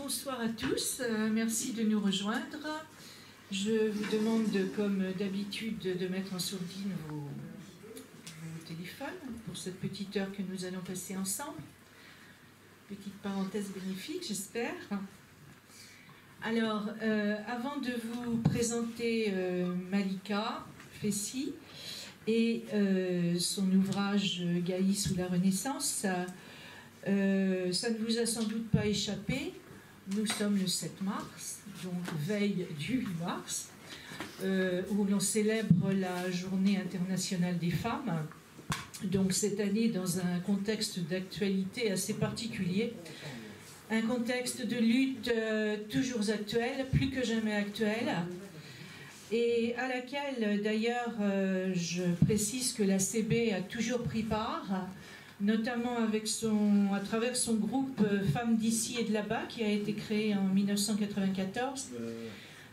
bonsoir à tous, merci de nous rejoindre. Je vous demande, comme d'habitude, de mettre en sourdine vos téléphones pour cette petite heure que nous allons passer ensemble. Petite parenthèse bénéfique, j'espère. Alors, avant de vous présenter Malika Fessi et son ouvrage Gaïs ou la Renaissance, ça ne vous a sans doute pas échappé. Nous sommes le 7 mars, donc veille du 8 mars, où l'on célèbre la Journée internationale des femmes. Donc cette année dans un contexte d'actualité assez particulier, un contexte de lutte toujours actuel, plus que jamais actuel, et à laquelle d'ailleurs je précise que la CB a toujours pris part, notamment avec à travers son groupe Femmes d'ici et de là-bas, qui a été créé en 1994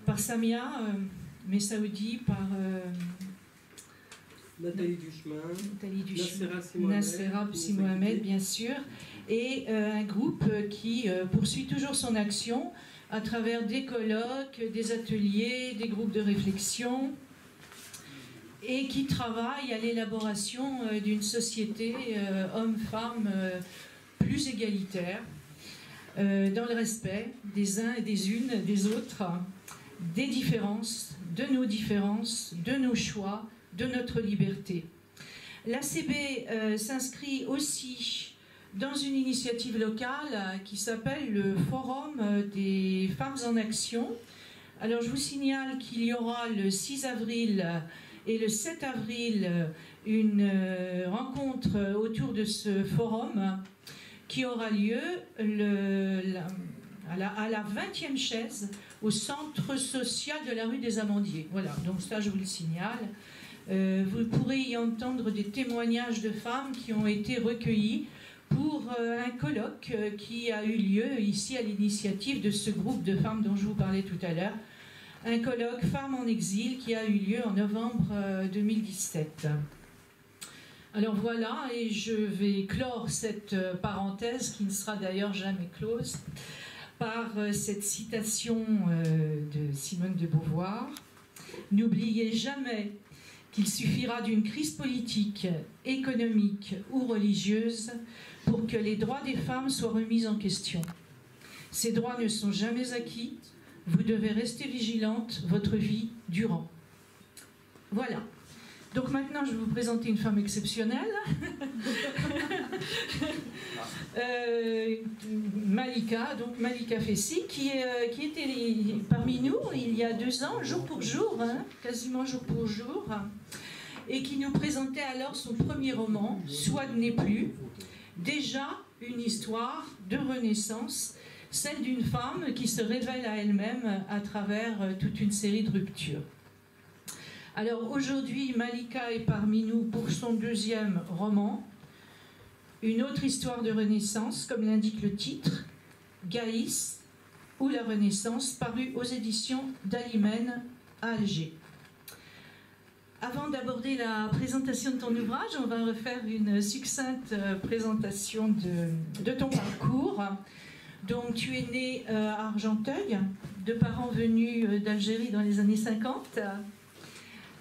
par Samia Messaoudi, par Nathalie Duchemin, Nassera Mohamed, bien sûr, et un groupe qui poursuit toujours son action à travers des colloques, des ateliers, des groupes de réflexion, et qui travaille à l'élaboration d'une société homme-femme plus égalitaire, dans le respect des uns et des unes, des autres, des différences, de nos choix, de notre liberté. L'ACB s'inscrit aussi dans une initiative locale qui s'appelle le Forum des femmes en action. Alors je vous signale qu'il y aura le 6 avril et le 7 avril une rencontre autour de ce forum qui aura lieu à la 20e chaise au centre social de la rue des Amandiers. Voilà, donc ça je vous le signale. Vous pourrez y entendre des témoignages de femmes qui ont été recueillies pour un colloque qui a eu lieu ici à l'initiative de ce groupe de femmes dont je vous parlais tout à l'heure. Un colloque Femmes en exil qui a eu lieu en novembre 2017. Alors voilà, et je vais clore cette parenthèse qui ne sera d'ailleurs jamais close par cette citation de Simone de Beauvoir. N'oubliez jamais qu'il suffira d'une crise politique, économique ou religieuse pour que les droits des femmes soient remis en question. Ces droits ne sont jamais acquis. Vous devez rester vigilante votre vie durant. Voilà. Donc maintenant, je vais vous présenter une femme exceptionnelle. Malika, donc Malika Fessi, qui était parmi nous il y a 2 ans, jour pour jour, hein, quasiment jour pour jour, et qui nous présentait alors son premier roman, Soit n'est plus, déjà une histoire de renaissance, celle d'une femme qui se révèle à elle-même à travers toute une série de ruptures. Alors aujourd'hui, Malika est parmi nous pour son 2e roman, une autre histoire de renaissance, comme l'indique le titre, Gaïs ou la Renaissance, paru aux éditions d'Alimène à Alger. Avant d'aborder la présentation de ton ouvrage, on va refaire une succincte présentation de ton parcours. Donc tu es né à Argenteuil, de parents venus d'Algérie dans les années 50.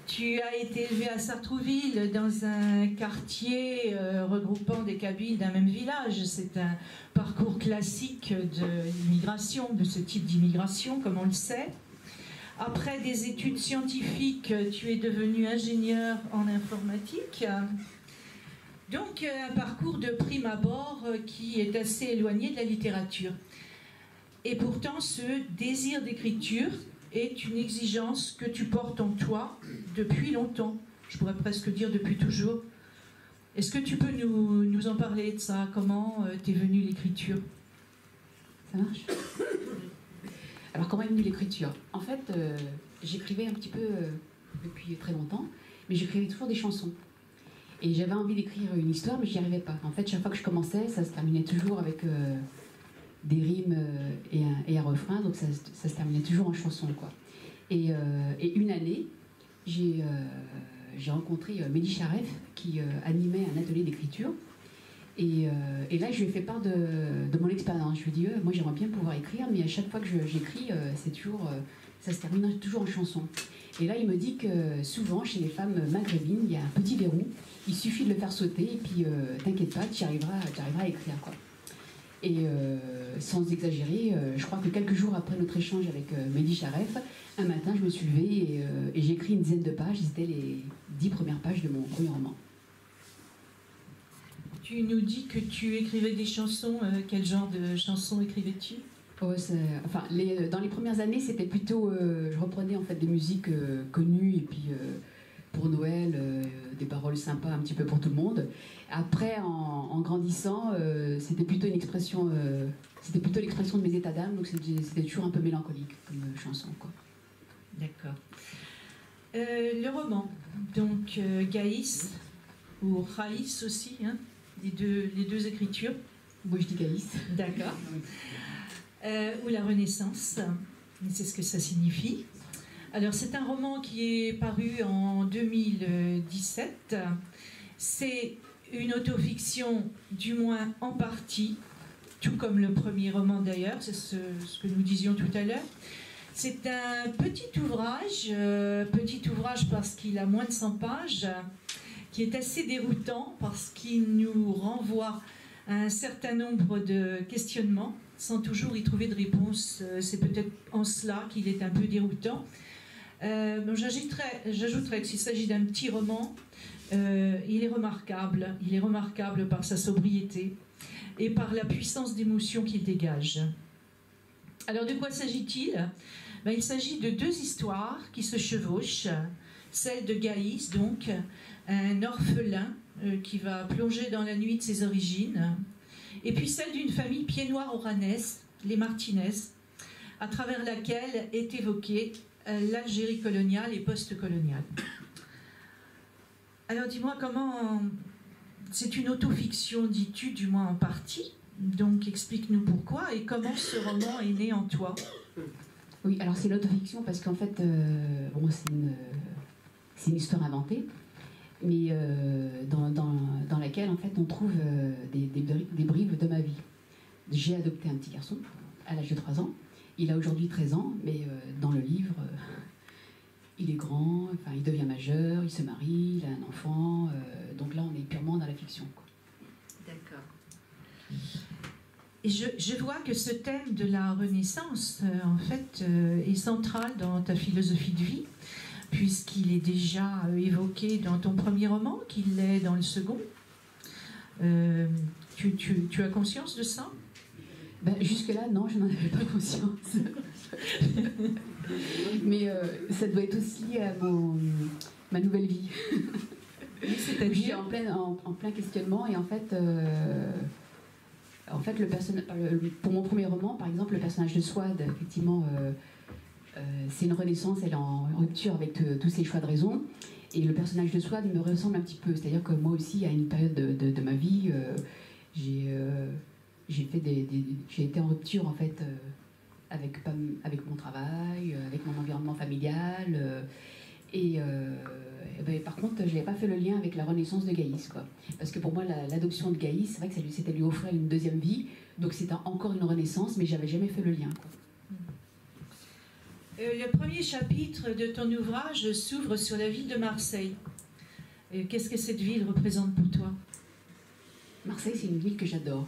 Tu as été élevé à Sartrouville dans un quartier regroupant des Kabyles d'un même village. C'est un parcours classique de l'immigration, de ce type d'immigration, comme on le sait. Après des études scientifiques, tu es devenu ingénieur en informatique. Donc un parcours de prime abord qui est assez éloigné de la littérature. Et pourtant ce désir d'écriture est une exigence que tu portes en toi depuis longtemps. Je pourrais presque dire depuis toujours. Est-ce que tu peux nous en parler de ça? Comment t'es venue l'écriture? Ça marche? Alors comment est venue l'écriture? En fait, j'écrivais un petit peu depuis très longtemps, mais j'écrivais toujours des chansons. Et j'avais envie d'écrire une histoire, mais j'y arrivais pas. En fait, chaque fois que je commençais, ça se terminait toujours avec des rimes et un refrain, donc ça se terminait toujours en chanson, quoi. Et une année, j'ai rencontré Mehdi Charef, qui animait un atelier d'écriture. Et là, je lui ai fait part de mon expérience. Je lui ai dit, moi j'aimerais bien pouvoir écrire, mais à chaque fois que j'écris, c'est toujours, ça se termine toujours en chanson. Et là, il me dit que souvent, chez les femmes maghrébines, il y a un petit verrou. Il suffit de le faire sauter, et puis t'inquiète pas, tu arriveras à écrire, quoi. Et sans exagérer, je crois que quelques jours après notre échange avec Mehdi Charef, un matin, je me suis levée et j'ai écrit une dizaine de pages. C'était les 10 premières pages de mon premier roman. Tu nous dis que tu écrivais des chansons. Quel genre de chansons écrivais-tu? Enfin, dans les premières années, c'était plutôt... je reprenais en fait des musiques connues et puis pour Noël, des paroles sympas un petit peu pour tout le monde. Après, en grandissant, c'était plutôt une expression... c'était plutôt l'expression de mes états d'âme, donc c'était toujours un peu mélancolique comme chanson, quoi. D'accord. Le roman, donc Gaïs, ou Raïs aussi, hein, les deux écritures. Moi, je dis Gaïs. D'accord. Ou la Renaissance, c'est ce que ça signifie. Alors, c'est un roman qui est paru en 2017. C'est une autofiction, du moins en partie, tout comme le premier roman d'ailleurs, c'est ce que nous disions tout à l'heure. C'est un petit ouvrage parce qu'il a moins de 100 pages, qui est assez déroutant parce qu'il nous renvoie à un certain nombre de questionnements, sans toujours y trouver de réponse. C'est peut-être en cela qu'il est un peu déroutant. J'ajouterais que s'il s'agit d'un petit roman, il est remarquable. Il est remarquable par sa sobriété et par la puissance d'émotion qu'il dégage. Alors, de quoi s'agit-il? Il s'agit de deux histoires qui se chevauchent. Celle de Gaïs, donc, un orphelin qui va plonger dans la nuit de ses origines, et puis celle d'une famille pied-noir oranaise, les Martinez, à travers laquelle est évoquée l'Algérie coloniale et post-coloniale. Alors dis-moi, comment... C'est une autofiction, dis-tu, du moins en partie, donc explique-nous pourquoi et comment ce roman est né en toi. Oui, alors c'est l'autofiction parce qu'en fait, bon, c'est une histoire inventée, mais dans laquelle en fait on trouve des brives de ma vie. J'ai adopté un petit garçon à l'âge de 3 ans. Il a aujourd'hui 13 ans, mais dans le livre, il est grand, enfin, il devient majeur, il se marie, il a un enfant. Donc là, on est purement dans la fiction, quoi. D'accord. Et je vois que ce thème de la Renaissance, en fait, est central dans ta philosophie de vie, puisqu'il est déjà évoqué dans ton premier roman, qu'il l'est dans le second. Tu as conscience de ça? Jusque-là, non, je n'en avais pas conscience. Mais ça doit être aussi ma nouvelle vie. Je suis en plein questionnement et en fait, pour mon premier roman, par exemple, le personnage de Swad, effectivement, c'est une renaissance, elle est en rupture avec tous ses choix de raison. Et le personnage de Swad me ressemble un petit peu. C'est-à-dire que moi aussi, à une période de ma vie, j'ai été en rupture en fait avec mon travail, avec mon environnement familial. Par contre, je n'avais pas fait le lien avec la renaissance de Gaïs, quoi. Parce que pour moi, l'adoption de Gaïs, c'est vrai que c'était lui offrir une deuxième vie. Donc c'était encore une renaissance, mais j'avais jamais fait le lien, quoi. Le premier chapitre de ton ouvrage s'ouvre sur la ville de Marseille. Qu'est-ce que cette ville représente pour toi? Marseille, c'est une ville que j'adore.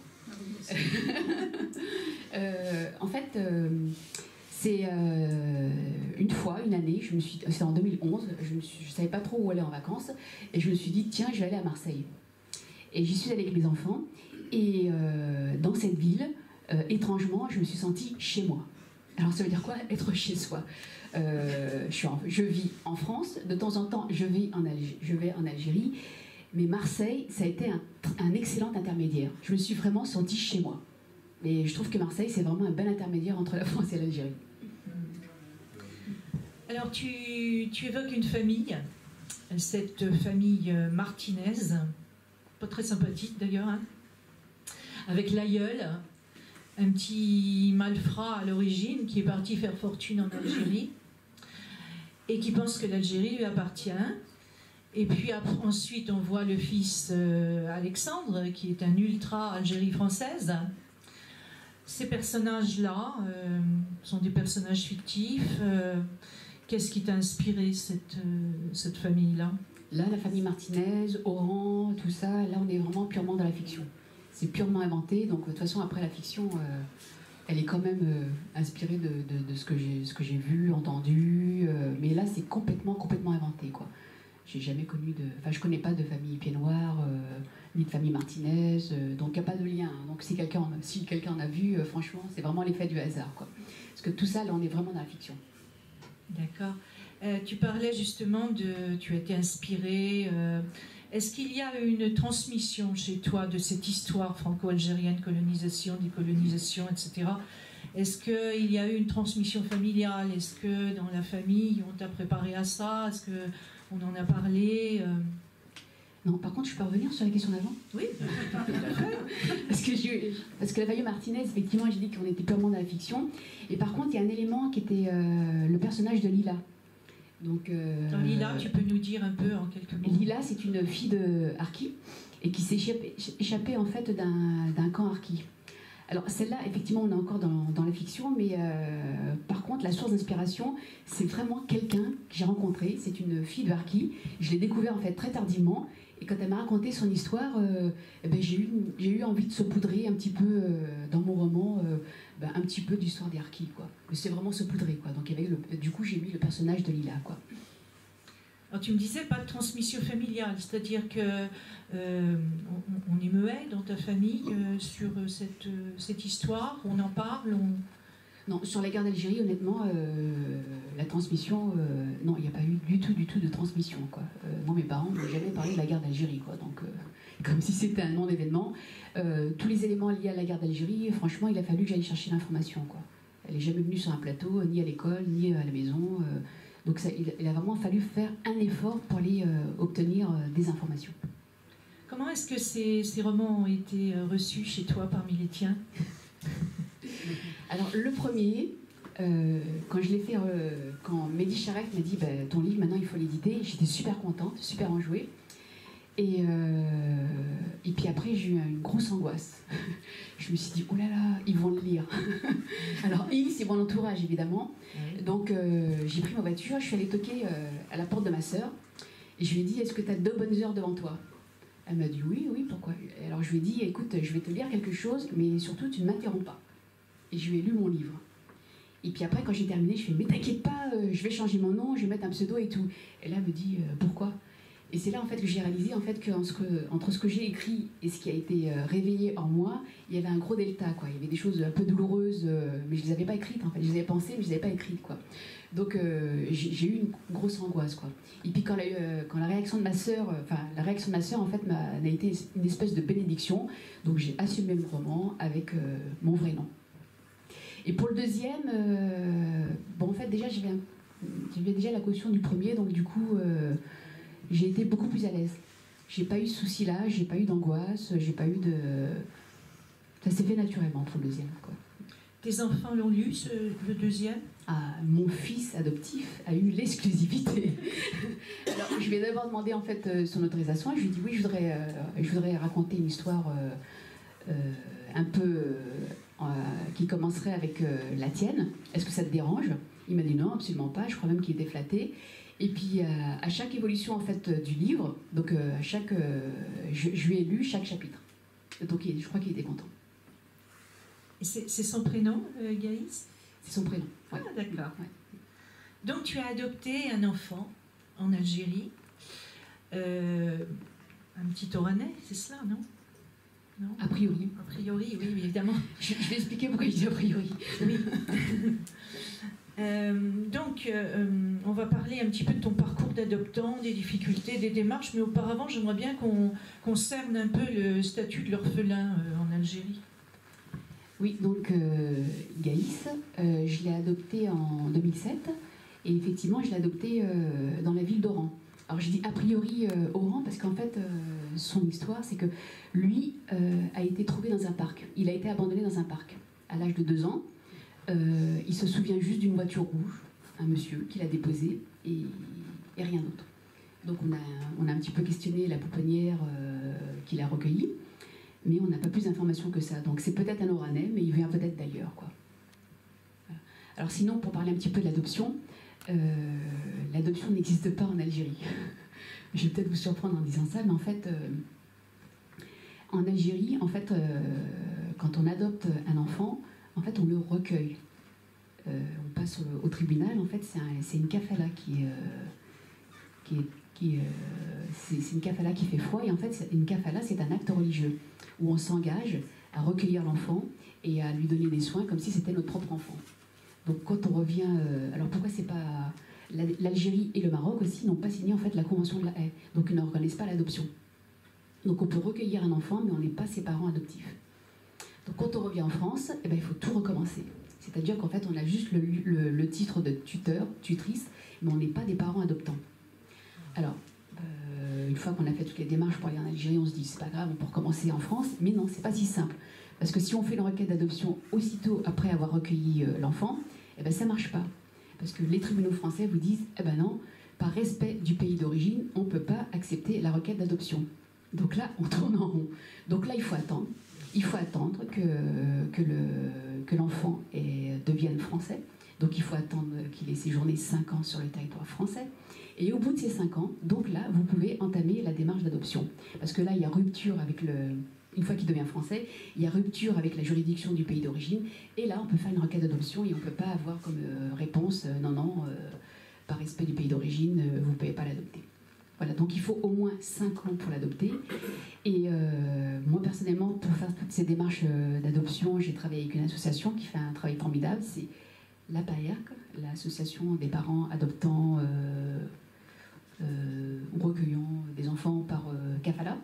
En fait, c'est une année, c'est en 2011, je ne savais pas trop où aller en vacances, et je me suis dit, tiens, je vais aller à Marseille. Et j'y suis allée avec mes enfants, et dans cette ville, étrangement, je me suis sentie chez moi. Alors ça veut dire quoi, être chez soi? Je vis en France, de temps en temps je vais en Algérie, mais Marseille, ça a été un excellent intermédiaire. Je me suis vraiment sentie chez moi. Et je trouve que Marseille, c'est vraiment un bel intermédiaire entre la France et l'Algérie. Alors tu évoques une famille, cette famille Martinez, pas très sympathique d'ailleurs, hein, avec l'aïeul, un petit malfrat à l'origine qui est parti faire fortune en Algérie et qui pense que l'Algérie lui appartient Et puis ensuite, on voit le fils Alexandre, qui est un ultra Algérie française. Ces personnages-là sont des personnages fictifs. Qu'est-ce qui t'a inspiré cette famille-là? Là, la famille Martinez, Oran, tout ça, là, on est vraiment purement dans la fiction. C'est purement inventé, donc de toute façon, après la fiction, elle est quand même inspirée de ce que j'ai vu, entendu, mais là, c'est complètement inventé, quoi. J'ai jamais connu enfin, je connais pas de famille Pied Noir, ni de famille Martinez, donc il n'y a pas de lien. Donc si quelqu'un en a vu, franchement, c'est vraiment l'effet du hasard, quoi. Parce que tout ça, là, on est vraiment dans la fiction. D'accord. Tu parlais justement tu as été inspiré. Est-ce qu'il y a une transmission chez toi de cette histoire franco-algérienne, colonisation, décolonisation, etc. Est-ce qu'il y a eu une transmission familiale? Est-ce que dans la famille, on t'a préparé à ça? Est-ce qu'on en a parlé? Non, par contre, je peux revenir sur la question d'avant? Oui, tout à fait. Parce que la famille Martinez, effectivement, j'ai dit qu'on était purement dans la fiction. Et par contre, il y a un élément qui était le personnage de Lila. Donc, Lila, tu peux nous dire un peu en quelques mots? Lila, c'est une fille de harki et qui s'est échappée en fait d'un camp harki. Alors celle-là, effectivement, on est encore dans la fiction, mais par contre, la source d'inspiration, c'est vraiment quelqu'un que j'ai rencontré. C'est une fille de harki. Je l'ai découvert en fait très tardivement. Et quand elle m'a raconté son histoire, j'ai eu envie de saupoudrer un petit peu dans mon roman, un petit peu d'histoire des harkis, quoi. Mais c'est vraiment saupoudrer, quoi. Donc du coup, j'ai mis le personnage de Lila, quoi. Alors tu me disais pas de transmission familiale, c'est-à-dire que on est muet dans ta famille sur cette histoire, on en parle, Non, sur la guerre d'Algérie, honnêtement, la transmission, non, il n'y a pas eu du tout de transmission, quoi. Moi, mes parents n'ont jamais parlé de la guerre d'Algérie, quoi. Donc, comme si c'était un non-événement. Tous les éléments liés à la guerre d'Algérie, franchement, il a fallu que j'aille chercher l'information, quoi. Elle n'est jamais venue sur un plateau, ni à l'école, ni à la maison. Donc, il a vraiment fallu faire un effort pour aller obtenir des informations. Comment est-ce que ces romans ont été reçus chez toi parmi les tiens? Alors, le premier, quand je l'ai fait, quand Mehdi Charek m'a dit ton livre, maintenant il faut l'éditer, j'étais super contente, super enjouée. Et puis après, j'ai eu une grosse angoisse. Je me suis dit, oh là là, ils vont le lire. Alors, c'est mon entourage, évidemment. Donc, j'ai pris ma voiture, je suis allée toquer à la porte de ma sœur. Et je lui ai dit, est-ce que tu as 2 bonnes heures devant toi? Elle m'a dit, oui, pourquoi? Alors, je lui ai dit, écoute, je vais te lire quelque chose, mais surtout, tu ne m'interromps pas. Et je lui ai lu mon livre. Et puis après, quand j'ai terminé, je fais, mais t'inquiète pas, je vais changer mon nom, je vais mettre un pseudo et tout. Et là, elle me dit, pourquoi? Et c'est là en fait que j'ai réalisé en fait qu'entre ce que j'ai écrit et ce qui a été réveillé en moi, il y avait un gros delta, quoi. Il y avait des choses un peu douloureuses, mais je les avais pas écrites en fait. Je les avais pensées, mais je les avais pas écrites, quoi. Donc j'ai eu une grosse angoisse, quoi. Et puis quand la réaction de ma sœur, en fait n'a été une espèce de bénédiction. Donc j'ai assumé le roman avec mon vrai nom. Et pour le deuxième, en fait déjà j'avais déjà la caution du premier, donc du coup j'ai été beaucoup plus à l'aise. J'ai pas eu ce souci-là, j'ai pas eu d'angoisse, j'ai pas eu de... Ça s'est fait naturellement pour le deuxième, quoi. Tes enfants l'ont lu, le deuxième? Ah, mon fils adoptif a eu l'exclusivité. Alors, je lui ai d'abord demandé en fait son autorisation. Je lui ai dit oui, je voudrais raconter une histoire un peu qui commencerait avec la tienne. Est-ce que ça te dérange? Il m'a dit non, absolument pas. Je crois même qu'il était flatté. Et puis à chaque évolution en fait du livre, donc je lui ai lu chaque chapitre. Donc je crois qu'il était content. C'est son prénom, Gaïs? C'est son prénom. Ouais. Ah, d'accord. Ouais. Donc tu as adopté un enfant en Algérie, un petit Oranais, c'est cela, non? Non? A priori. A priori, oui, évidemment. Je vais expliquer pourquoi je dis a priori. Oui. Donc, on va parler un petit peu de ton parcours d'adoptant, des difficultés, des démarches, mais auparavant, j'aimerais bien qu'on cerne un peu le statut de l'orphelin en Algérie. Oui, donc Gaïs, je l'ai adopté en 2007, et effectivement, je l'ai adopté dans la ville d'Oran. Alors, je dis a priori Oran parce qu'en fait, son histoire, c'est que lui a été trouvé dans un parc. Il a été abandonné dans un parc à l'âge de 2 ans. Il se souvient juste d'une voiture rouge, un monsieur qui l'a déposé et rien d'autre. Donc on a un petit peu questionné la pouponnière qui l'a recueilli, mais on n'a pas plus d'informations que ça. Donc c'est peut-être un Oranais, mais il vient peut-être d'ailleurs, quoi. Voilà. Alors sinon, pour parler un petit peu de l'adoption, l'adoption n'existe pas en Algérie. Je vais peut-être vous surprendre en disant ça, mais en fait, en Algérie, en fait, quand on adopte un enfant, en fait, on le recueille. On passe au tribunal. En fait, c'est une kafala c'est une kafala qui fait foi. Et en fait, une kafala, c'est un acte religieux où on s'engage à recueillir l'enfant et à lui donner des soins comme si c'était notre propre enfant. Donc, quand on revient, alors pourquoi c'est pas l'Algérie et le Maroc aussi n'ont pas signé en fait la convention de la Haye, donc ils ne reconnaissent pas l'adoption. Donc on peut recueillir un enfant, mais on n'est pas ses parents adoptifs. Donc quand on revient en France, eh ben, il faut tout recommencer. C'est-à-dire qu'en fait on a juste le titre de tuteur, tutrice, mais on n'est pas des parents adoptants. Alors, une fois qu'on a fait toutes les démarches pour aller en Algérie, on se dit c'est pas grave, on peut recommencer en France, mais non, c'est pas si simple. Parce que si on fait une requête d'adoption aussitôt après avoir recueilli l'enfant, eh ben, ça ne marche pas. Parce que les tribunaux français vous disent eh ben non, par respect du pays d'origine, on ne peut pas accepter la requête d'adoption. Donc là, on tourne en rond. Donc là, il faut attendre. Il faut attendre que l'enfant devienne français. Donc il faut attendre qu'il ait séjourné 5 ans sur le territoire français. Et au bout de ces 5 ans, donc là, vous pouvez entamer la démarche d'adoption. Parce que là, il y a rupture avec une fois qu'il devient français, il y a rupture avec la juridiction du pays d'origine. Et là, on peut faire une requête d'adoption et on ne peut pas avoir comme réponse non, par respect du pays d'origine, vous ne pouvez pas l'adopter. Voilà, donc il faut au moins 5 ans pour l'adopter. Et moi, personnellement, pour faire toutes ces démarches d'adoption, j'ai travaillé avec une association qui fait un travail formidable. C'est l'APAERC, l'association des parents adoptants ou recueillant des enfants par kafala.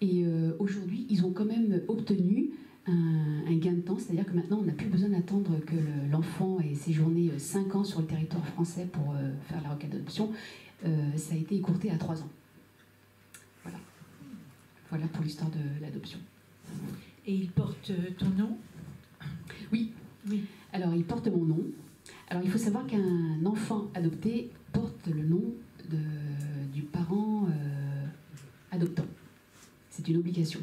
Et aujourd'hui, ils ont quand même obtenu un gain de temps, c'est-à-dire que maintenant, on n'a plus besoin d'attendre que l'enfant ait séjourné 5 ans sur le territoire français pour faire la requête d'adoption. Ça a été écourté à 3 ans. Voilà. Voilà pour l'histoire de l'adoption. Et il porte ton nom ? Oui. Oui. Alors, il porte mon nom. Alors, il faut savoir qu'un enfant adopté porte le nom du parent adoptant. C'est une obligation.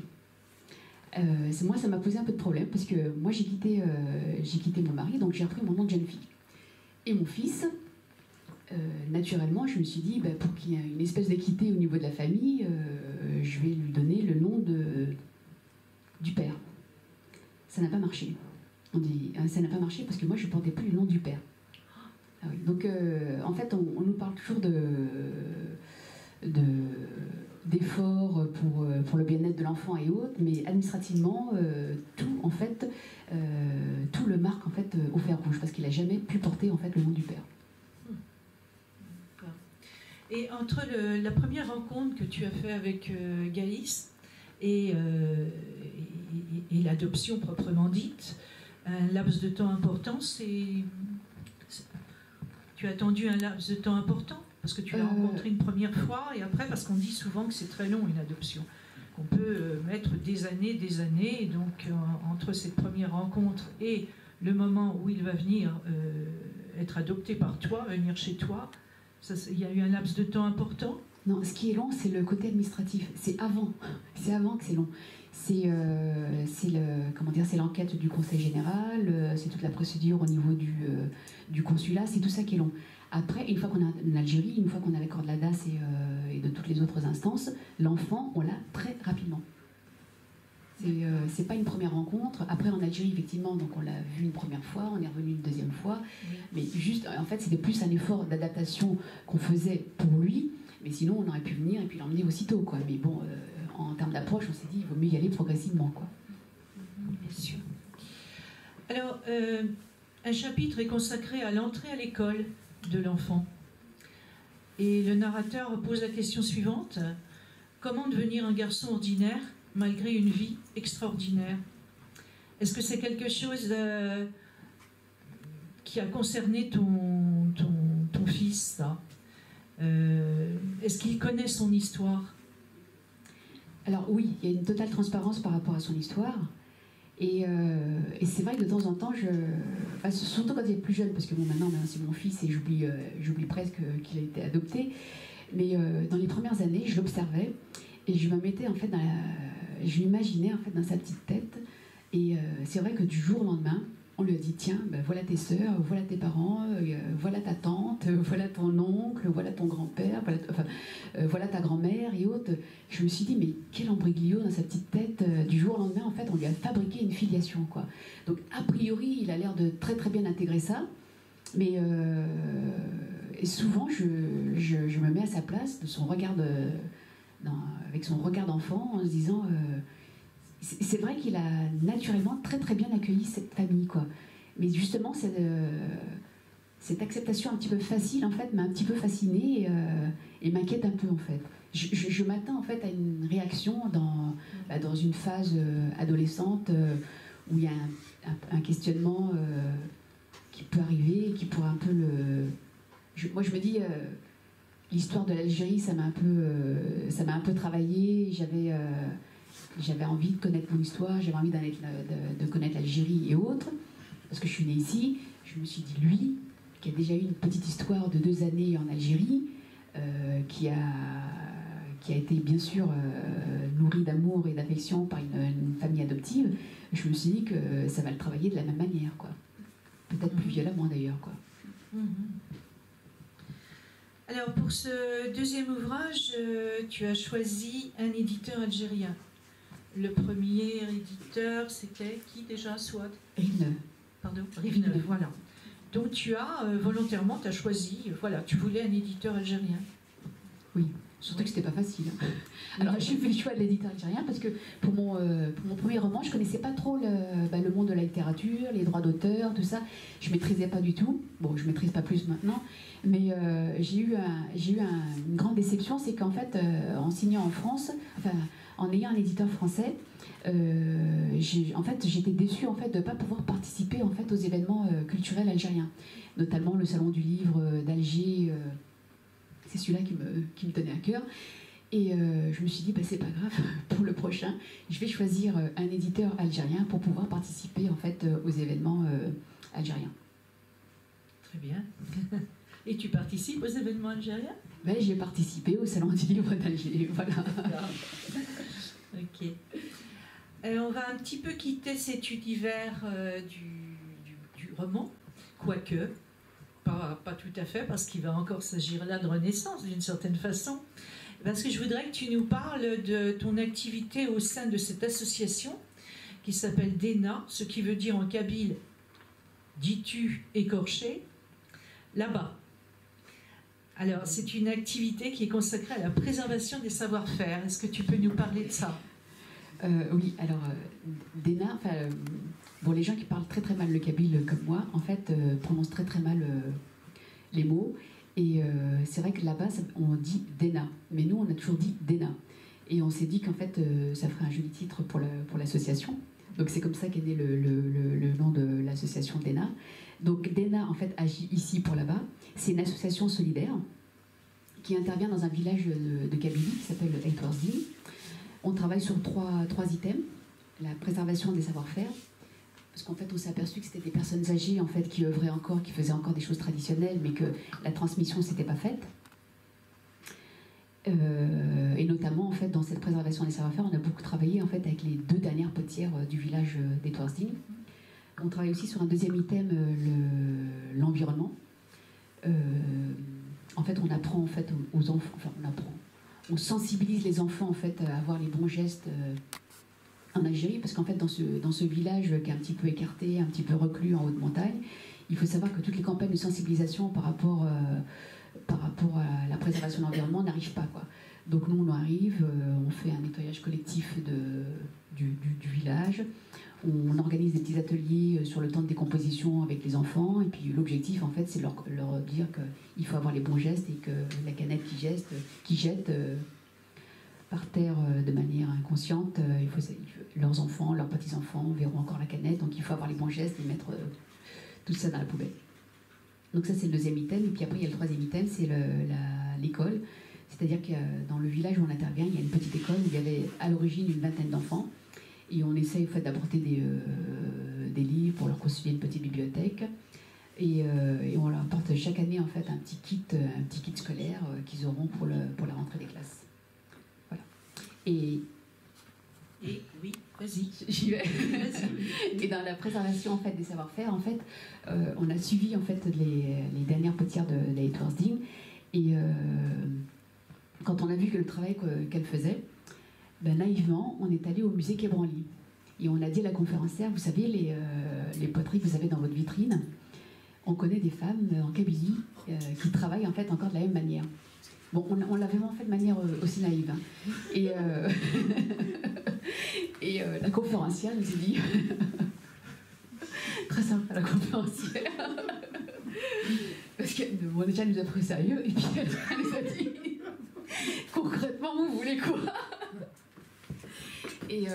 Moi, ça m'a posé un peu de problème parce que moi, j'ai quitté mon mari, donc j'ai repris mon nom de jeune fille. Et mon fils, naturellement, je me suis dit, pour qu'il y ait une espèce d'équité au niveau de la famille, je vais lui donner le nom du père. Ça n'a pas marché. Ça n'a pas marché parce que moi, je ne portais plus le nom du père. Ah oui. Donc, en fait, on nous parle toujours d'efforts pour le bien-être de l'enfant et autres, mais administrativement, tout le marque en fait au fer rouge parce qu'il n'a jamais pu porter en fait le nom du père. Et entre la première rencontre que tu as fait avec Gaïs et l'adoption proprement dite, un laps de temps important, tu as attendu un laps de temps important parce que tu l'as rencontré une première fois et après parce qu'on dit souvent que c'est très long une adoption, qu'on peut mettre des années et donc entre cette première rencontre et le moment où il va venir être adopté par toi, venir chez toi, il y a eu un laps de temps important? Non, ce qui est long, c'est le côté administratif. C'est avant que c'est long. C'est l'enquête du Conseil général, c'est toute la procédure au niveau du consulat, c'est tout ça qui est long. Après, une fois qu'on est en Algérie, une fois qu'on a l'accord de la DAS et de toutes les autres instances, l'enfant, on l'a très rapidement. C'est pas une première rencontre. Après, en Algérie, effectivement, donc on l'a vu une première fois, on est revenu une deuxième fois. Oui. Mais juste, en fait, c'était plus un effort d'adaptation qu'on faisait pour lui. Mais sinon, on aurait pu venir et puis l'emmener aussitôt, quoi. Mais bon, en termes d'approche, on s'est dit, il vaut mieux y aller progressivement, quoi. Bien sûr. Alors, un chapitre est consacré à l'entrée à l'école de l'enfant. Et le narrateur pose la question suivante. Comment devenir un garçon ordinaire malgré une vie extraordinaire? Est-ce que c'est quelque chose qui a concerné ton fils, ça? Est-ce qu'il connaît son histoire? Alors oui, il y a une totale transparence par rapport à son histoire. Et c'est vrai que de temps en temps, surtout quand il est plus jeune, parce que bon, maintenant c'est mon fils et j'oublie presque qu'il a été adopté. Mais dans les premières années, je l'observais et je me mettais en fait je l'imaginais en fait dans sa petite tête. Et c'est vrai que du jour au lendemain, on lui a dit tiens, ben voilà tes sœurs, voilà tes parents, voilà ta tante, voilà ton oncle, voilà ton grand-père, voilà ta grand-mère et autres. Je me suis dit mais quel embroglio dans sa petite tête. Du jour au lendemain, en fait, on lui a fabriqué une filiation, quoi. Donc a priori, il a l'air de très très bien intégrer ça, mais et souvent je me mets à sa place, de son regard avec son regard d'enfant, en se disant c'est vrai qu'il a naturellement très très bien accueilli cette famille, quoi. Mais justement, cette acceptation un petit peu facile, en fait, m'a un petit peu fascinée et m'inquiète un peu, en fait. Je m'attends, en fait, à une réaction dans une phase adolescente où il y a un questionnement qui peut arriver et qui pourrait un peu moi, je me dis... l'histoire de l'Algérie, ça m'a un peu travaillé. J'avais envie de connaître mon histoire, j'avais envie de connaître l'Algérie et autres, parce que je suis née ici. Je me suis dit, lui, qui a déjà eu une petite histoire de 2 années en Algérie, qui a été bien sûr nourri d'amour et d'affection par une famille adoptive, je me suis dit que ça va le travailler de la même manière, quoi. Peut-être plus violemment d'ailleurs, quoi. Alors pour ce deuxième ouvrage, tu as choisi un éditeur algérien. Le premier éditeur, c'était qui déjà, Swad? Rive-Neuve. Pardon, Rive-Neuve, voilà. Donc tu as volontairement, tu as choisi, voilà, tu voulais un éditeur algérien. Oui, surtout que c'était pas facile. Alors j'ai fait le choix de l'éditeur algérien parce que pour mon premier roman, je connaissais pas trop le monde de la littérature, les droits d'auteur, tout ça. Je maîtrisais pas du tout. Bon, je maîtrise pas plus maintenant, mais j'ai eu une grande déception, c'est qu'en fait, en signant en France, enfin, en ayant un éditeur français, j'étais déçue en fait de ne pas pouvoir participer en fait aux événements culturels algériens, notamment le salon du livre d'Alger. C'est celui-là qui me tenait à cœur. Et je me suis dit, bah, c'est pas grave, pour le prochain, je vais choisir un éditeur algérien pour pouvoir participer en fait aux événements algériens. Très bien. Et tu participes aux événements algériens? Ben, j'ai participé au salon du livre d'Alger, voilà. Ok. On va un petit peu quitter cet univers du roman, quoique, pas tout à fait, parce qu'il va encore s'agir là de renaissance d'une certaine façon. Parce que je voudrais que tu nous parles de ton activité au sein de cette association qui s'appelle DENA, ce qui veut dire en kabyle, dis-tu écorché, là-bas. Alors, c'est une activité qui est consacrée à la préservation des savoir-faire. Est-ce que tu peux nous parler de ça? Oui, alors, DENA, bon, les gens qui parlent très très mal le kabyle comme moi, en fait, prononcent très très mal les mots. Et c'est vrai que là-bas, on dit DENA. Mais nous, on a toujours dit DENA. Et on s'est dit qu'en fait, ça ferait un joli titre pour l'association. Donc c'est comme ça qu'est né le nom de l'association DENA. Donc DENA, en fait, agit ici pour là-bas. C'est une association solidaire qui intervient dans un village de Kabylie qui s'appelle Eitwarzim. On travaille sur trois items. La préservation des savoir-faire, parce qu'en fait, on s'est aperçu que c'était des personnes âgées en fait, qui œuvraient encore, qui faisaient encore des choses traditionnelles, mais que la transmission ne s'était pas faite. Et notamment, en fait, dans cette préservation des savoir-faire, on a beaucoup travaillé en fait, avec les 2 dernières potières du village d'Etwarzim. On travaille aussi sur un deuxième item, l'environnement. En fait, on apprend en fait, aux enfants, enfin, on sensibilise les enfants en fait, à avoir les bons gestes en Algérie, parce qu'en fait, dans ce village qui est un petit peu écarté, un petit peu reclus en haute montagne, il faut savoir que toutes les campagnes de sensibilisation par rapport à la préservation de l'environnement n'arrivent pas, quoi. Donc nous, on arrive, on fait un nettoyage collectif du village, on organise des petits ateliers sur le temps de décomposition avec les enfants, et puis l'objectif, en fait, c'est leur dire qu'il faut avoir les bons gestes et que la canette qu'ils jettent par terre de manière inconsciente, leurs enfants, leurs petits-enfants verront encore la canette, donc il faut avoir les bons gestes et mettre tout ça dans la poubelle. Donc ça, c'est le deuxième item. Et puis après, il y a le troisième item, c'est l'école. C'est-à-dire que dans le village où on intervient, il y a une petite école où il y avait à l'origine une vingtaine d'enfants. Et on essaye en fait, d'apporter des livres pour leur constituer une petite bibliothèque. Et on leur apporte chaque année en fait un petit kit scolaire qu'ils auront pour la rentrée des classes. Voilà. Et oui, vas-y. J'y vais. Et dans la préservation en fait des savoir-faire, en fait, on a suivi en fait les dernières potières de la Edwardsding. Et quand on a vu que le travail qu'elle faisait, ben, naïvement, on est allé au musée Quai Branly. Et on a dit à la conférencière, vous savez, les poteries que vous avez dans votre vitrine, on connaît des femmes en Kabylie qui travaillent en fait encore de la même manière. Bon, on l'a vraiment fait de manière aussi naïve. Hein. Et la conférencière nous a dit, très sympa la conférencière, parce qu'elle déjà nous a pris au sérieux, et puis elle nous a dit, concrètement, vous voulez quoi? Et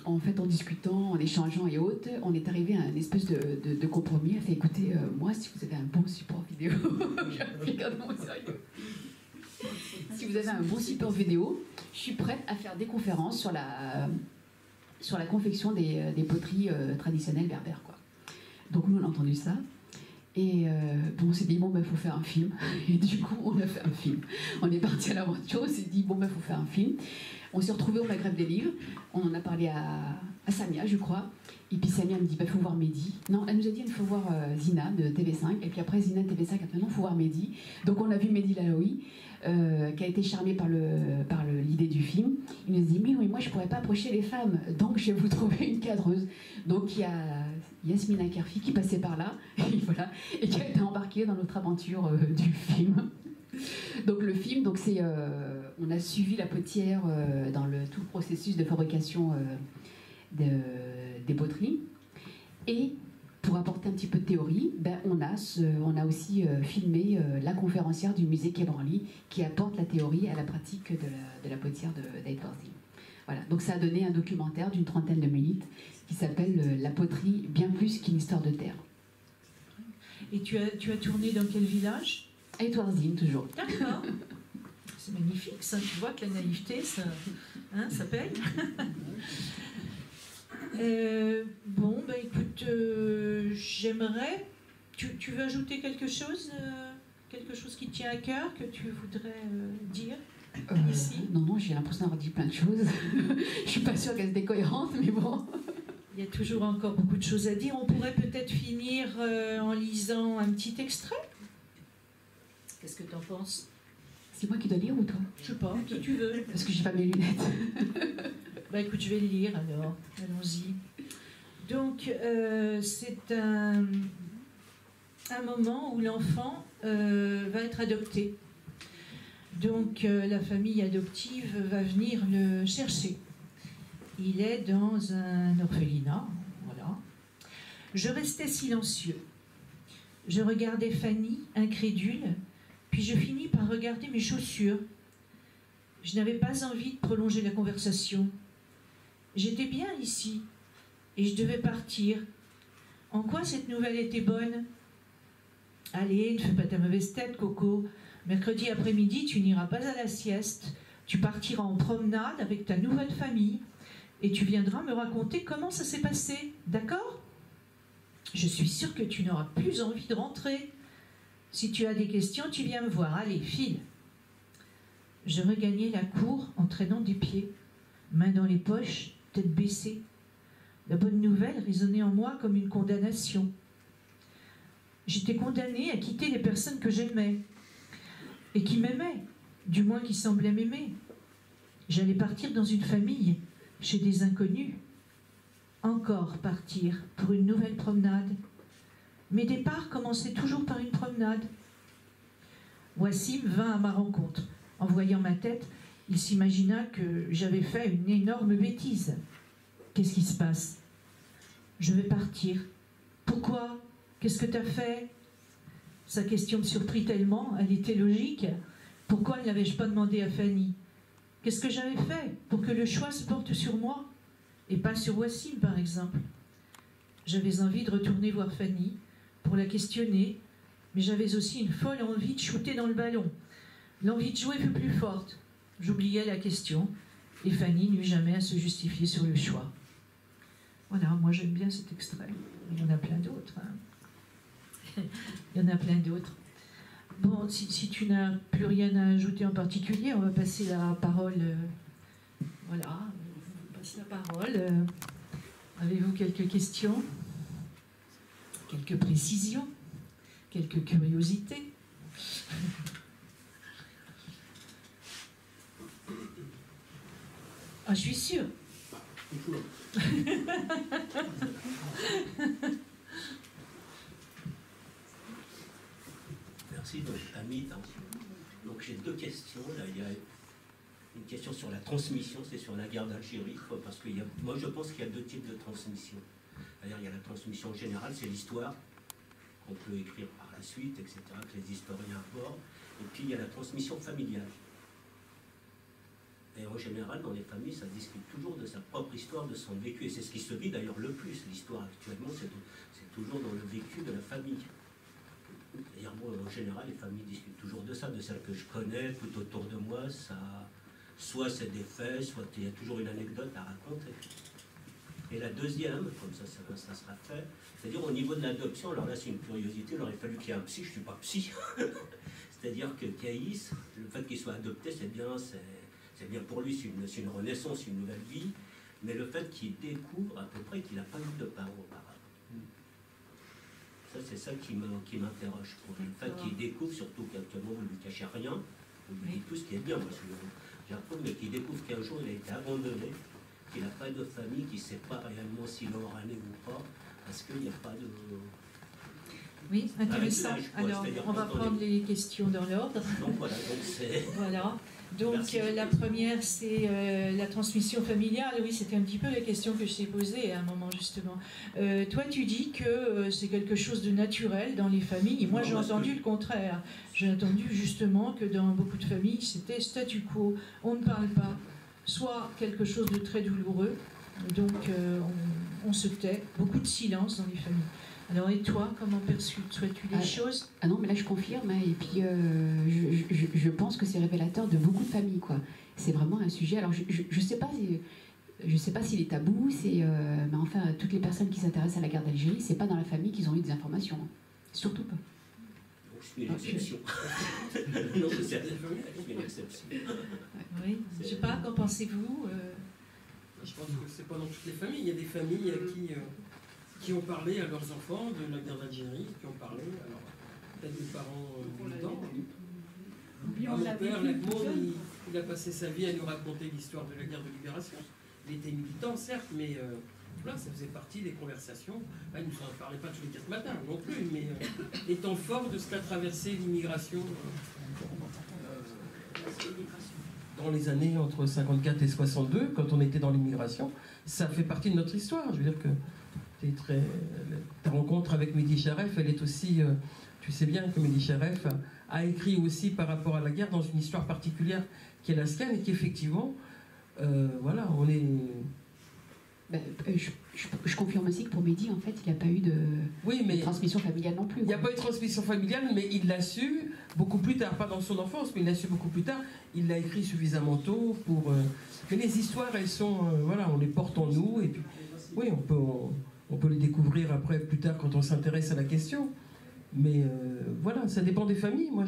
en fait, en discutant, en échangeant et autres, on est arrivé à une espèce de compromis. Elle fait, écoutez, moi, si vous avez un bon support vidéo, regardez-moi au sérieux. Si vous avez un bon support vidéo, je suis prête à faire des conférences sur la confection des poteries traditionnelles berbères, quoi. Donc nous, on a entendu ça. Et bon, on s'est dit, bon, ben, faut faire un film. Et du coup, on a fait un film. On est parti à l'aventure, on s'est dit, bon, ben, faut faire un film. On s'est retrouvés au Maghreb des livres. On en a parlé à Samia, je crois. Et puis Samia me dit, il faut voir Mehdi. Non, elle nous a dit, il faut voir Zina de TV5. Et puis après, Zina de TV5, après, non, il faut voir Mehdi. Donc on a vu Mehdi Lalaoui, qui a été charmé par l'idée du film. Il nous a dit, mais oui, moi, je ne pourrais pas approcher les femmes. Donc je vais vous trouver une cadreuse. Donc il y a Yasmina Kerfi qui passait par là, et voilà, et qui a été embarquée dans notre aventure du film. Donc le film, donc c'est, on a suivi la potière dans tout le processus de fabrication des poteries. Et pour apporter un petit peu de théorie, ben, on a aussi filmé la conférencière du musée Quai Branly qui apporte la théorie à la pratique de la potière d'Edwardsding. Voilà, donc ça a donné un documentaire d'une 30aine de minutes qui s'appelle La poterie, bien plus qu'une histoire de terre. Et tu as tourné dans quel village? À Edwardsding, toujours. D'accord. C'est magnifique, ça. Tu vois que la naïveté, ça paye. Bon, bah écoute, j'aimerais... Tu veux ajouter quelque chose qui te tient à cœur, que tu voudrais dire ici? Non, j'ai l'impression d'avoir dit plein de choses. Je suis pas sûre qu'elles étaient cohérentes, mais bon... Il y a toujours encore beaucoup de choses à dire. On pourrait peut-être finir en lisant un petit extrait. Qu'est-ce que tu en penses? C'est moi qui dois lire ou toi? Je sais pas, qui tu veux. Parce que j'ai pas mes lunettes. Bah écoute, je vais le lire alors. Allons-y. Donc, c'est un moment où l'enfant va être adopté. Donc, la famille adoptive va venir le chercher. Il est dans un orphelinat, voilà. Je restais silencieux. Je regardais Fanny, incrédule, puis je finis par regarder mes chaussures. Je n'avais pas envie de prolonger la conversation. J'étais bien ici, et je devais partir. En quoi cette nouvelle était bonne? Allez, ne fais pas ta mauvaise tête, Coco. Mercredi après-midi, tu n'iras pas à la sieste. Tu partiras en promenade avec ta nouvelle famille. Et tu viendras me raconter comment ça s'est passé, d'accord? Je suis sûre que tu n'auras plus envie de rentrer. Si tu as des questions, tu viens me voir. Allez, file. Je regagnai la cour en traînant des pieds, mains dans les poches, tête baissée. La bonne nouvelle résonnait en moi comme une condamnation. J'étais condamnée à quitter les personnes que j'aimais, et qui m'aimaient, du moins qui semblaient m'aimer. J'allais partir dans une famille, chez des inconnus. Encore partir pour une nouvelle promenade. Mes départs commençaient toujours par une promenade. Wassim vint à ma rencontre. En voyant ma tête, il s'imagina que j'avais fait une énorme bêtise. Qu'est-ce qui se passe? Je vais partir. Pourquoi? Qu'est-ce que tu as fait? Sa question me surprit tellement, elle était logique. Pourquoi ne l'avais-je pas demandé à Fanny? Qu'est-ce que j'avais fait pour que le choix se porte sur moi et pas sur Wassim, par exemple? J'avais envie de retourner voir Fanny pour la questionner, mais j'avais aussi une folle envie de shooter dans le ballon. L'envie de jouer fut plus forte. J'oubliais la question et Fanny n'eut jamais à se justifier sur le choix. Voilà, moi j'aime bien cet extrait. Il y en a plein d'autres. Hein. Il y en a plein d'autres. Bon, si tu n'as plus rien à ajouter en particulier, on va passer la parole. Voilà, on passe la parole. Avez-vous quelques questions? Quelques précisions? Quelques curiosités? Ah, je suis sûre. Merci, donc, Amit. Donc j'ai deux questions. Là, il y a une question sur la transmission, c'est sur la guerre d'Algérie, parce que moi je pense qu'il y a deux types de transmission. D'ailleurs, il y a la transmission générale, c'est l'histoire, qu'on peut écrire par la suite, etc., que les historiens abordent. Et puis il y a la transmission familiale. Et en général, dans les familles, ça discute toujours de sa propre histoire, de son vécu. Et c'est ce qui se vit d'ailleurs le plus. L'histoire actuellement, c'est toujours dans le vécu de la famille. D'ailleurs, moi, en général, les familles discutent toujours de ça, de celles que je connais, tout autour de moi. Ça, soit c'est des faits, soit il y a toujours une anecdote à raconter. Et la deuxième, comme ça sera fait, c'est-à-dire au niveau de l'adoption, alors là c'est une curiosité, il aurait fallu qu'il y ait un psy, je ne suis pas psy. C'est-à-dire que Caïs, le fait qu'il soit adopté, c'est bien pour lui, c'est une renaissance, une nouvelle vie, mais le fait qu'il découvre à peu près qu'il n'a pas eu de parents auparavant. Ça, c'est ça qui m'interroge. Le fait qu'il découvre, surtout qu'actuellement vous ne lui cachez rien, vous lui dites tout ce qui est bien, moi j'approuve, mais qu'il découvre qu'un jour il a été abandonné, qu'il n'a pas de famille, qu'il ne sait pas réellement s'il aura né ou pas, parce qu'il n'y a pas de... Oui, intéressant. Alors, on va prendre les questions dans l'ordre. Donc voilà, donc c'est... Voilà. Donc la première, c'est la transmission familiale. Oui, c'était un petit peu la question que je t'ai posée à un moment, justement. Toi, tu dis que c'est quelque chose de naturel dans les familles. Et moi, j'ai entendu le contraire. J'ai entendu justement que dans beaucoup de familles, c'était statu quo. On ne parle pas. Soit quelque chose de très douloureux, donc on se tait. Beaucoup de silence dans les familles. Alors, et toi, comment perçois-tu les choses? Ah non, mais là, je confirme. Hein, et puis, je pense que c'est révélateur de beaucoup de familles, quoi. C'est vraiment un sujet... Alors, je sais pas... Je sais pas s'il est tabou, mais enfin, toutes les personnes qui s'intéressent à la guerre d'Algérie, c'est pas dans la famille qu'ils ont eu des informations. Hein. Surtout pas. Je suis une exception. Non, je suis une exception. Oui, je sais pas, qu'en pensez-vous? Je pense que c'est pas dans toutes les familles. Il y a des familles qui ont parlé à leurs enfants de la guerre d'Algérie, qui ont parlé, alors peut-être des parents militants. Mon père, il a passé sa vie à nous raconter l'histoire de la guerre de libération. Il était militant, certes, mais là, ça faisait partie des conversations. Là, il ne nous en parlait pas tous les 4 matins non plus, mais étant fort de ce qu'a traversé l'immigration dans les années entre 54 et 62, quand on était dans l'immigration, ça fait partie de notre histoire. Je veux dire que ta rencontre avec Mehdi Charef, elle est aussi... tu sais bien que Mehdi Charef a écrit aussi par rapport à la guerre dans une histoire particulière qui est la sienne et qu'effectivement, voilà, on est... Je confirme aussi que pour Mehdi, en fait, il n'y a pas eu de transmission familiale non plus. Il n'y a pas eu de transmission familiale, mais il l'a su beaucoup plus tard, pas dans son enfance, mais il l'a su beaucoup plus tard. Il l'a écrit suffisamment tôt pour... que les histoires, elles sont... voilà, on les porte en nous, et puis... Oui, on peut les découvrir après, plus tard, quand on s'intéresse à la question. Mais voilà, ça dépend des familles. Moi,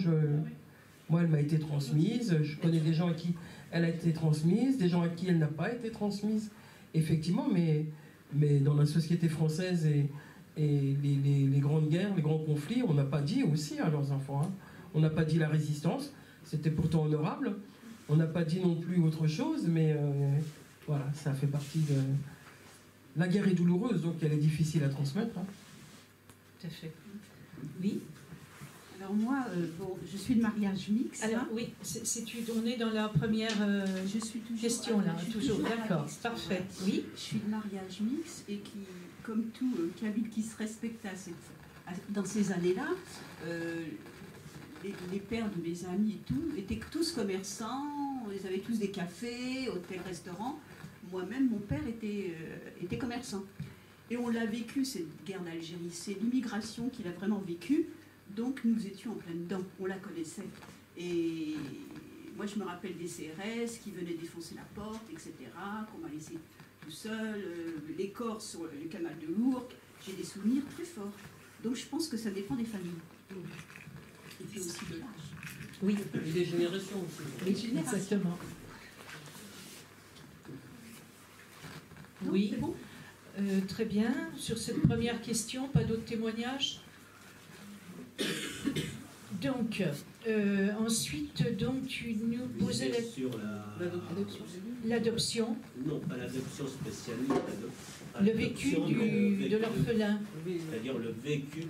elle m'a été transmise. Je connais des gens à qui elle a été transmise, des gens à qui elle n'a pas été transmise. Effectivement, mais dans la société française et les grandes guerres, les grands conflits, on n'a pas dit aussi à leurs enfants. Hein. On n'a pas dit la résistance. C'était pourtant honorable. On n'a pas dit non plus autre chose, mais voilà, ça fait partie de... La guerre est douloureuse, donc elle est difficile à transmettre. Hein. Tout à fait. Oui. Alors moi, je suis de mariage mixte. Alors oui, on est dans la première je suis toujours, question là, toujours. D'accord, parfait. Oui. Je suis de mariage mixte et qui, comme tout Kabyle qui se respecte dans ces années-là, les pères de mes amis et tout étaient tous commerçants, ils avaient tous des cafés, hôtels, restaurants. Moi-même, mon père était commerçant. Et on l'a vécu, cette guerre d'Algérie. C'est l'immigration qu'il a vraiment vécue. Donc, nous étions en plein dedans. On la connaissait. Et moi, je me rappelle des CRS qui venaient défoncer la porte, etc., qu'on m'a laissé tout seul, les corps sur le canal de l'Ourcq. j'ai des souvenirs plus forts. Donc je pense que ça dépend des familles. Et puis aussi de l'âge. Oui, Et des générations aussi. exactement. Non, Oui, c'est bon. très bien. Sur cette première question, pas d'autres témoignages? Donc, ensuite, donc, tu nous posais sur l'adoption, non, pas l'adoption spéciale, le vécu de l'orphelin. c'est-à-dire le vécu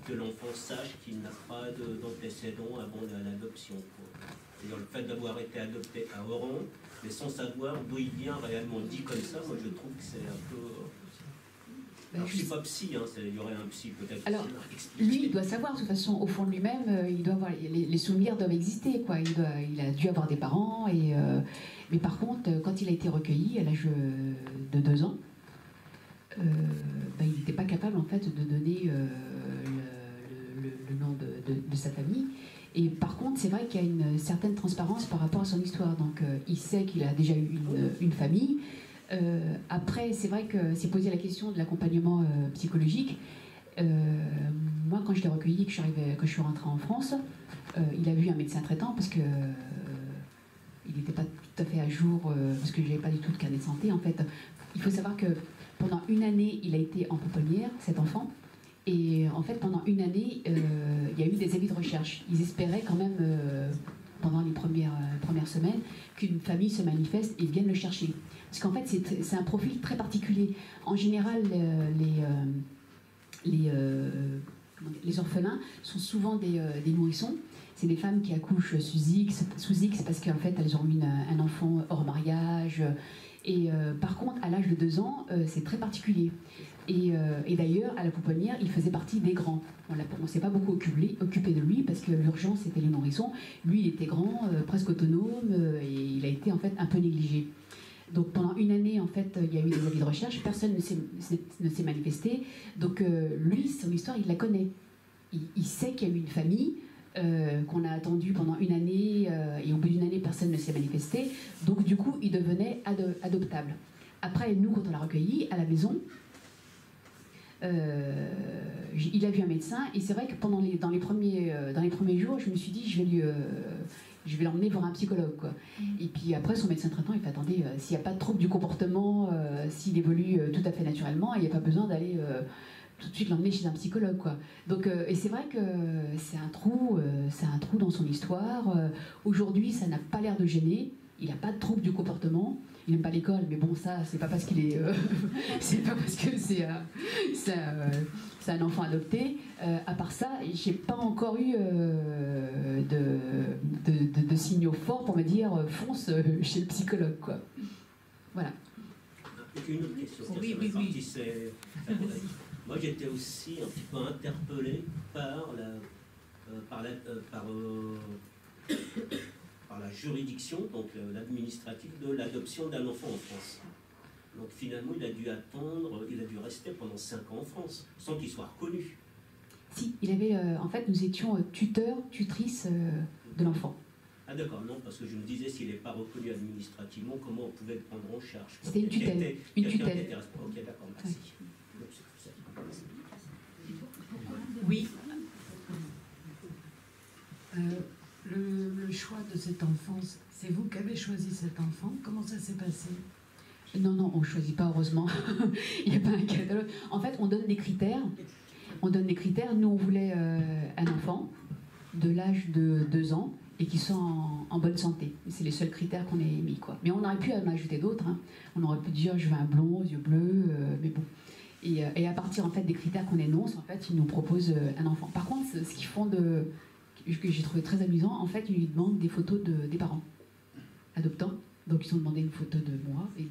que l'enfant sache qu'il n'a pas d'antécédents avant l'adoption. C'est-à-dire le fait d'avoir été adopté à Oran, mais sans savoir d'où il vient réellement. Dit comme ça, moi je trouve que c'est un peu... Alors, je ne suis pas psy, hein, il y aurait un psy peut-être. Alors, qui explique. lui, il doit savoir, de toute façon, au fond de lui-même, il doit avoir, les souvenirs doivent exister, quoi. Il a dû avoir des parents, mais par contre, quand il a été recueilli à l'âge de 2 ans, il n'était pas capable, en fait, de donner le nom de sa famille. Et par contre, c'est vrai qu'il y a une certaine transparence par rapport à son histoire. Donc, il sait qu'il a déjà eu une famille. Après, c'est vrai que s'est posé la question de l'accompagnement psychologique. Moi, quand je l'ai recueilli, que je suis rentrée en France, il a vu un médecin traitant parce que il n'était pas tout à fait à jour, parce que je n'avais pas du tout de carnet de santé. En fait, il faut savoir que pendant 1 année, il a été en pouponnière, cet enfant. Et en fait, pendant 1 année, il y a eu des avis de recherche. Ils espéraient quand même, pendant les premières semaines, qu'une famille se manifeste et vienne le chercher. Parce qu'en fait, c'est un profil très particulier. En général, les orphelins sont souvent des nourrissons. C'est des femmes qui accouchent sous X parce qu'en fait, elles ont eu un enfant hors mariage. Et par contre, à l'âge de 2 ans, c'est très particulier. Et d'ailleurs, à la pouponnière, il faisait partie des grands. On ne s'est pas beaucoup occupé de lui parce que l'urgence, c'était les nourrissons. Lui, il était grand, presque autonome, et il a été en fait un peu négligé. Donc pendant 1 année, en fait, il y a eu des avis de recherche, personne ne s'est manifesté. Donc lui, son histoire, il la connaît. Il sait qu'il y a eu une famille, qu'on a attendu pendant 1 année, et au bout d'1 année, personne ne s'est manifesté. Donc du coup, il devenait adoptable. Après, nous, quand on l'a recueilli à la maison, il a vu un médecin, et c'est vrai que dans les premiers jours, je me suis dit, je vais l'emmener voir un psychologue, quoi. Et puis après, son médecin traitant, il fait, attendez, s'il n'y a pas de trouble du comportement, s'il évolue tout à fait naturellement, il n'y a pas besoin d'aller tout de suite l'emmener chez un psychologue, quoi. Donc, et c'est vrai que c'est un trou dans son histoire. Aujourd'hui, ça n'a pas l'air de gêner. Il n'a pas de trouble du comportement. Il n'aime pas l'école, mais bon, ça, c'est pas parce qu'il est, c'est pas parce que c'est un enfant adopté. À part ça, j'ai pas encore eu de signaux forts pour me dire fonce chez le psychologue, quoi. Voilà. Une autre question. Oui. Moi, j'étais aussi un petit peu interpellé par la juridiction, donc l'administratif de l'adoption d'un enfant en France. Donc finalement, il a dû rester pendant 5 ans en France, sans qu'il soit reconnu. Si, il avait, en fait, nous étions tutrices de l'enfant. Ah d'accord, non, parce que je me disais, s'il n'est pas reconnu administrativement, comment on pouvait le prendre en charge? C'était une tutelle. Une tutelle. Ok, d'accord, merci. Oui. Le choix de cette enfance, c'est vous qui avez choisi cet enfant? Comment ça s'est passé? Non, on ne choisit pas, heureusement. Il n'y a pas un catalogue. En fait, on donne des critères. Nous, on voulait un enfant de l'âge de 2 ans et qui soit en bonne santé. C'est les seuls critères qu'on ait mis, quoi. Mais on aurait pu en ajouter d'autres, hein. On aurait pu dire, je veux un blond, aux yeux bleus, mais bon. Et à partir, en fait, des critères qu'on énonce, en fait, ils nous proposent un enfant. Par contre, ce qu'ils font que j'ai trouvé très amusant, en fait, ils lui demandent des photos des parents adoptants. Donc ils ont demandé une photo de moi et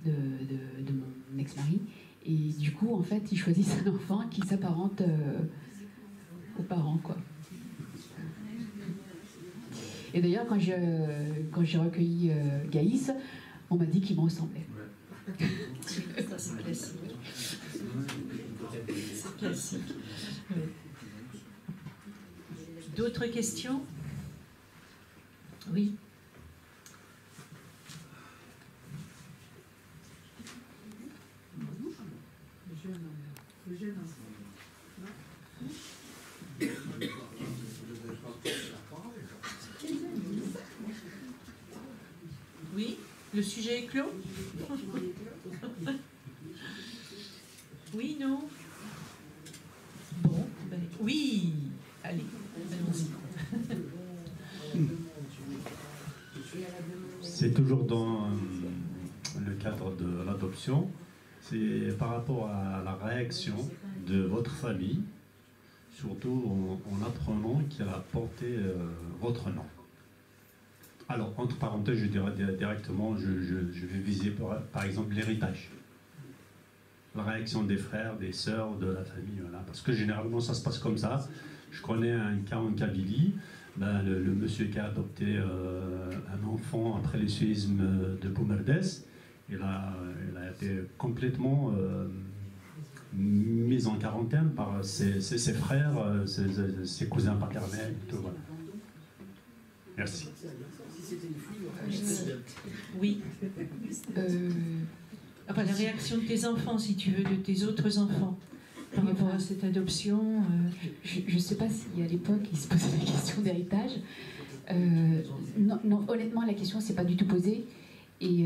de mon ex-mari. Et du coup, en fait, ils choisissent un enfant qui s'apparente aux parents, quoi. Et d'ailleurs, quand j'ai recueilli Gaïs, on m'a dit qu'il me ressemblait. Ça, c'est classique. C'est classique. Oui. D'autres questions? Oui. Je Oui, le sujet est clos. Oui, non. Bon, ben, oui. Allez, allons-y. C'est toujours dans le cadre de l'adoption. C'est par rapport à la réaction de votre famille, surtout en apprenant qu'elle a porté votre nom. Alors, entre parenthèses, je dirais directement, je vais viser par exemple l'héritage. La réaction des frères, des sœurs, de la famille, voilà. Parce que généralement, ça se passe comme ça. Je connais un cas en Kabylie, ben, le monsieur qui a adopté un enfant après le séisme de Boumerdès, il a été complètement mis en quarantaine par ses frères, ses cousins paternels, tout, voilà. Merci. Oui. Enfin, la réaction de tes enfants, si tu veux, de tes autres enfants, par rapport à cette adoption. Je ne sais pas si à l'époque ils se posaient la question d'héritage. Non, honnêtement, la question ne s'est pas du tout posée. Et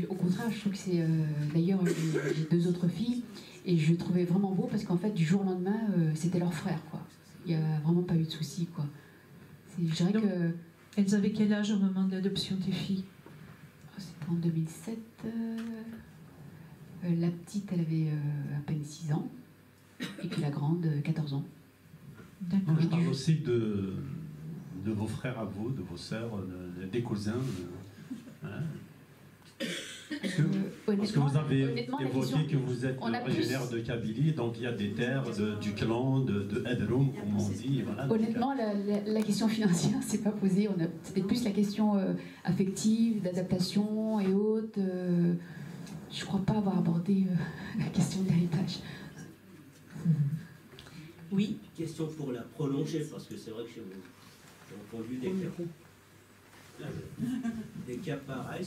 au contraire, je trouve que c'est. D'ailleurs, j'ai 2 autres filles, et je trouvais vraiment beau parce qu'en fait, du jour au lendemain, c'était leur frère, quoi. Il n'y a vraiment pas eu de souci, quoi. Je dirais Donc, que. Elles avaient quel âge au moment de l'adoption, tes filles? C'était en 2007. La petite, elle avait à peine 6 ans. Et puis la grande, 14 ans. D'accord. Je parle aussi de vos frères à vous, de vos sœurs, des cousins. Hein. Parce que vous avez évoqué que vous êtes originaire de Kabylie, donc il y a des terres du clan, de Edroum, comme on dit. Voilà, honnêtement, la question financière s'est pas posée. C'était plus la question affective, d'adaptation et autres. Je crois pas avoir abordé la question de l'héritage. Oui. Question pour la prolonger, parce que c'est vrai que j'ai entendu des cas pareils.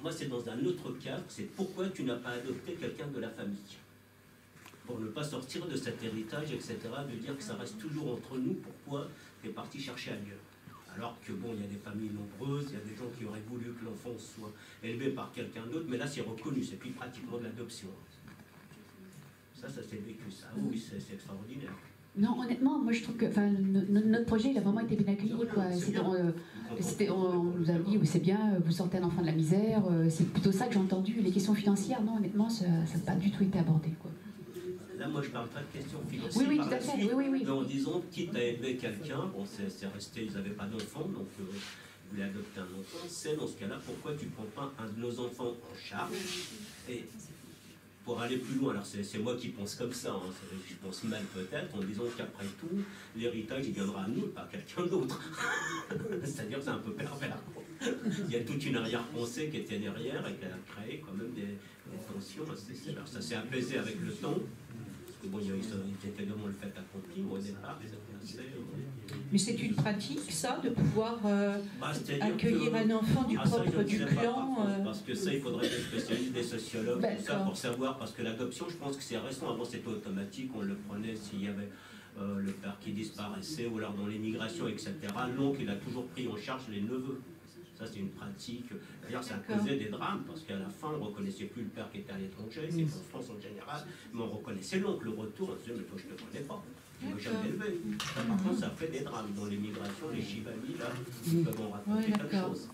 Moi, c'est dans un autre cadre, c'est pourquoi tu n'as pas adopté quelqu'un de la famille. Pour ne pas sortir de cet héritage, etc., de dire que ça reste toujours entre nous, pourquoi tu es parti chercher ailleurs. Alors que bon, il y a des familles nombreuses, il y a des gens qui auraient voulu que l'enfant soit élevé par quelqu'un d'autre, mais là c'est reconnu, c'est plus pratiquement de l'adoption. Ça s'est vécu, ça. Oui, c'est extraordinaire. Non, honnêtement, moi je trouve que notre projet il a vraiment été bien accueilli. Quoi. On nous a dit, c'est bien, vous sortez un enfant de la misère, c'est plutôt ça que j'ai entendu. Les questions financières, non, honnêtement, ça n'a pas du tout été abordé. Quoi. Là, moi, je ne parle pas de questions financières. Oui, tout à fait. Oui. Mais en disant, quitte à élever quelqu'un, bon, c'est resté, ils n'avaient pas d'enfant, donc ils voulaient adopter un enfant, c'est dans ce cas-là, pourquoi tu ne prends pas un de nos enfants en charge et pour aller plus loin, alors c'est moi qui pense comme ça, hein, je pense mal peut-être, en disant qu'après tout, l'héritage il viendra à nous et pas à quelqu'un d'autre. C'est-à-dire que c'est un peu pervers. Il y a toute une arrière-pensée qui était derrière et qui a créé quand même des tensions assez sévères. Ça s'est apaisé avec le temps. Parce que bon, il y a eu également le fait accompli, mais au départ, c'était assez. Mais c'est une pratique, ça, de pouvoir accueillir un enfant du propre du clan. Parce que ça, il faudrait des spécialistes, des sociologues, tout ça, pour savoir. Parce que l'adoption, je pense que c'est récent. Avant, c'était automatique. On le prenait s'il y avait le père qui disparaissait, ou alors dans l'émigration, etc. L'oncle, il a toujours pris en charge les neveux. Ça, c'est une pratique. D'ailleurs, ça causait des drames, parce qu'à la fin, on ne reconnaissait plus le père qui était à l'étranger, c'est en France en général, mais on reconnaissait l'oncle. Le retour, on se disait, mais toi, je ne te connais pas. Je ne jamais élevé. Ça, par contre, ça fait des drames. Dans l'émigration, les Chivali, là, ils peuvent en raconter quelque chose.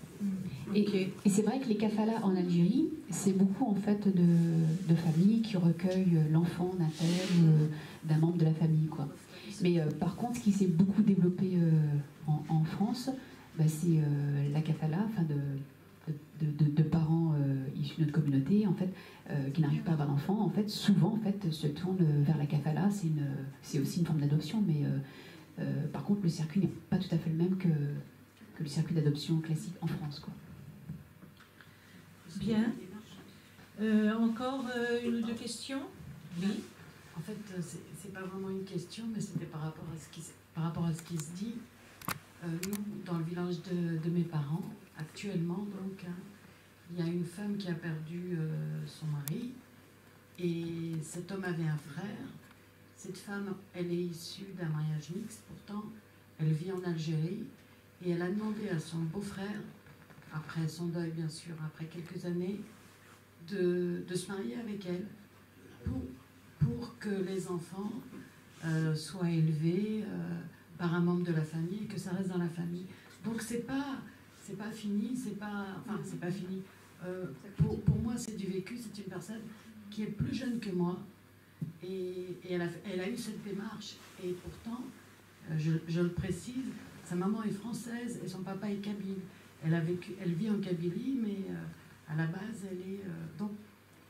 Et c'est vrai que les kafalas en Algérie, c'est beaucoup en fait de familles qui recueillent l'enfant d'un père ou d'un membre de la famille, quoi. Mais par contre, ce qui s'est beaucoup développé en France, c'est la kafala, enfin de parents issus de notre communauté, en fait, qui n'arrivent pas à avoir d'enfants, en fait, souvent, en fait, se tournent vers la kafala. C'est aussi une forme d'adoption, mais par contre, le circuit n'est pas tout à fait le même que le circuit d'adoption classique en France, quoi. Bien. Encore une ou deux questions? Oui. En fait, c'est pas vraiment une question, mais c'était par rapport à ce qui se dit. Nous, dans le village de mes parents, actuellement, donc, il y a une femme qui a perdu son mari, et cet homme avait un frère. Cette femme, elle est issue d'un mariage mixte, pourtant, elle vit en Algérie, et elle a demandé à son beau-frère, après son deuil bien sûr, après quelques années, de se marier avec elle pour que les enfants soient élevés par un membre de la famille et que ça reste dans la famille. Donc c'est pas fini, c'est pas fini. Pour moi, c'est du vécu, c'est une personne qui est plus jeune que moi et elle a eu cette démarche. Et pourtant, je le précise, sa maman est française et son papa est kabyle. Elle vit en Kabylie, mais à la base, elle est... donc,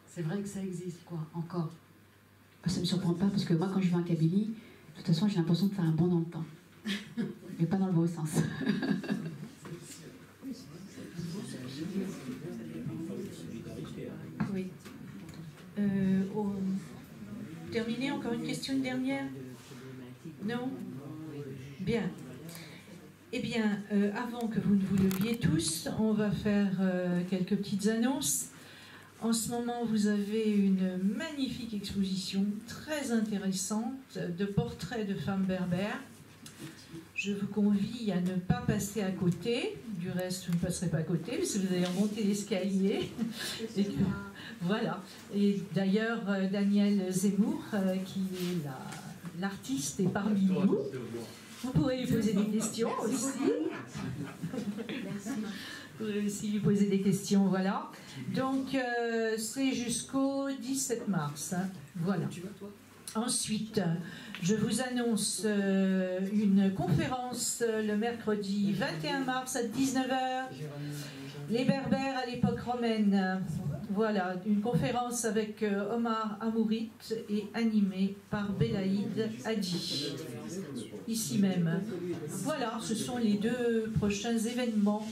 c'est vrai que ça existe, quoi, encore. Ça ne me surprend pas, parce que moi, quand je vais en Kabylie, de toute façon, j'ai l'impression de faire un bond dans le temps. Mais pas dans le bon sens. Oui. Terminé, encore une question dernière? Non? Bien. Eh bien, avant que vous ne vous leviez tous, on va faire quelques petites annonces. En ce moment, vous avez une magnifique exposition très intéressante de portraits de femmes berbères. Je vous convie à ne pas passer à côté. Du reste, vous ne passerez pas à côté, parce que vous allez remonter l'escalier. Voilà. Et d'ailleurs, Daniel Zemmour, qui est l'artiste, est parmi nous. Vous pourrez lui poser des questions aussi. Vous pourrez aussi lui poser des questions, voilà. Donc, c'est jusqu'au 17 mars. Hein. Voilà. Ensuite, je vous annonce une conférence le mercredi 21 mars à 19h. Les Berbères à l'époque romaine. Voilà, une conférence avec Omar Amourit et animée par Belaïd Hadi, ici même. Voilà, ce sont les 2 prochains événements.